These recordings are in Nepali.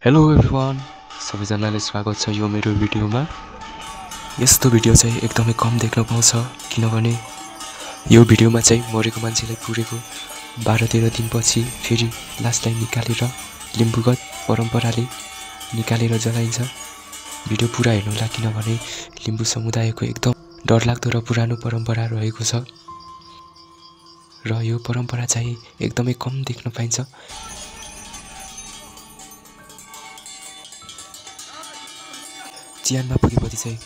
हेलो एभ्रिवान, सबैजनालाई स्वागत छ यो मेरो भिडियोमा। यस्तो भिडियो चाहिँ एकदमै कम देख्न पाउँछ, किनभने यो भिडियोमा चाहिँ मरेको मान्छेलाई पुरेको 12-13 दिनपछि फेरि लासलाई निकालेर लिम्बूगत परम्पराले निकालेर जलाइन्छ। भिडियो पुरा हेर्नुहोला, किनभने लिम्बू समुदायको एकदम डरलाग्दो र पुरानो परम्परा रहेको छ र यो परम्परा चाहिँ एकदमै कम देख्न पाइन्छ। च्यानमा पुगेपछि चाहिँ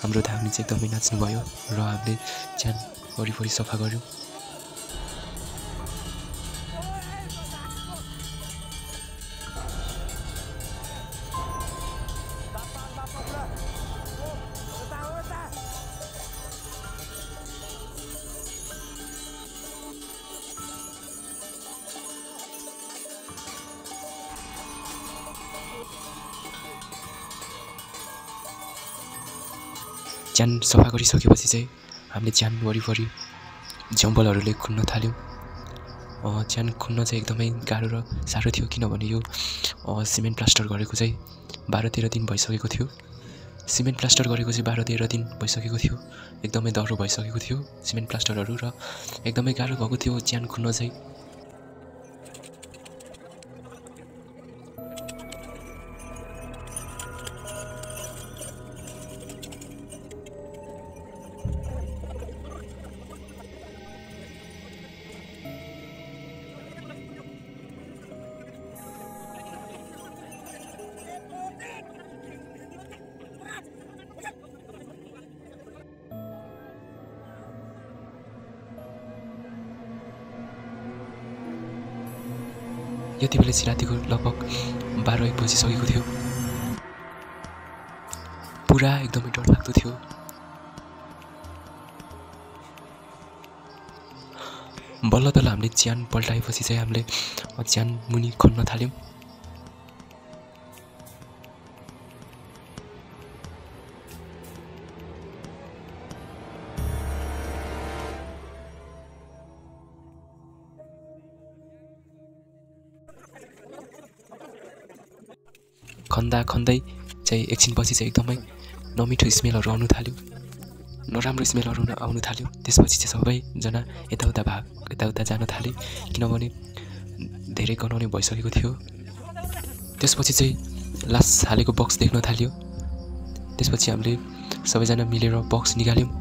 हाम्रो धामी चाहिँ एकदमै नाच्नुभयो र हामीले च्यान वरिपरि सफा गर्यौँ। च्यान सफा गरिसकेपछि चाहिँ हामीले च्यान वरिपरि जङ्गलहरूले खुन्न थाल्यौँ। च्यान खुन्न चाहिँ एकदमै गाह्रो र साह्रो थियो, किनभने यो सिमेन्ट प्लास्टर गरेको चाहिँ 12-13 दिन भइसकेको थियो। सिमेन्ट प्लास्टर गरेको चाहिँ 12-13 दिन भइसकेको थियो। एकदमै दह्रो भइसकेको थियो सिमेन्ट प्लास्टरहरू र एकदमै गाह्रो भएको थियो च्यान खुन्न चाहिँ। यति बेला चाहिँ रातिको लगभग 12-1 बजिसकेको थियो। पुरा एकदमै डरलाग्दो थियो। बल्ल तल्ल हामीले च्यान पल्टाएपछि चाहिँ हामीले च्यान मुनि खन्न थाल्यौँ। खन्दै चाहिँ एकछिनपछि चाहिँ एकदमै नमिठो स्मेलहरू आउनु थाल्यो, नराम्रो स्मेलहरू आउनु थाल्यो। त्यसपछि चाहिँ सबैजना यताउता जान थाले, किनभने धेरै गनाउने भइसकेको थियो। त्यसपछि चाहिँ लास हालेको बक्स देख्न थाल्यो। त्यसपछि हामीले सबैजना मिलेर बक्स निकाल्यौँ।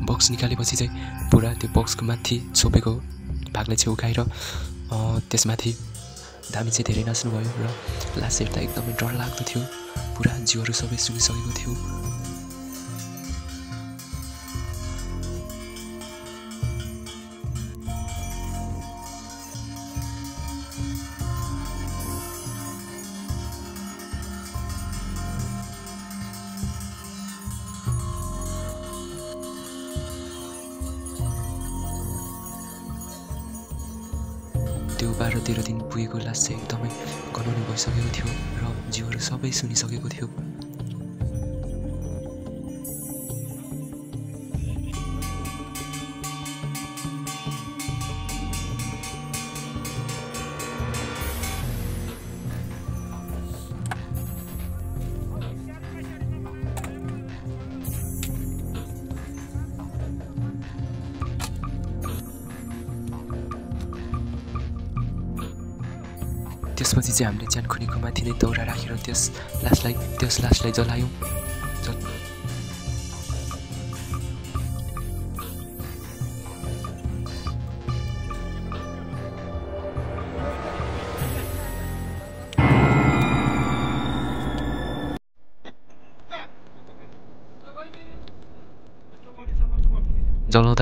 बक्स निकालेपछि चाहिँ पुरा त्यो बक्सको माथि छोपेको भागलाई चाहिँ उकाएर त्यसमाथि धामी चाहिँ धेरै नाच्नुभयो र लास हेर्दा एकदमै डरलाग्दो थियो। पुरा जिउहरू सबै सुनिसकेको थियो। त्यो 12-13 दिन पुगेको लास चाहिँ एकदमै गनाउने भइसकेको थियो र जिउहरू सबै सुनिसकेको थियो। त्यसपछि चाहिँ हामीले च्यान खुनेको माथि नै दौरा राखेर त्यस लासलाई जलायौँ।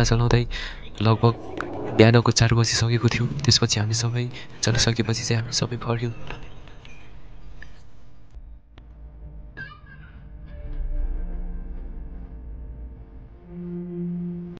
जलाउँदै लगभग बिहानको 4 बजिसकेको थियो। त्यसपछि हामी सबै जलाइसकेपछि चाहिँ हामी सबै फर्क्यौँ।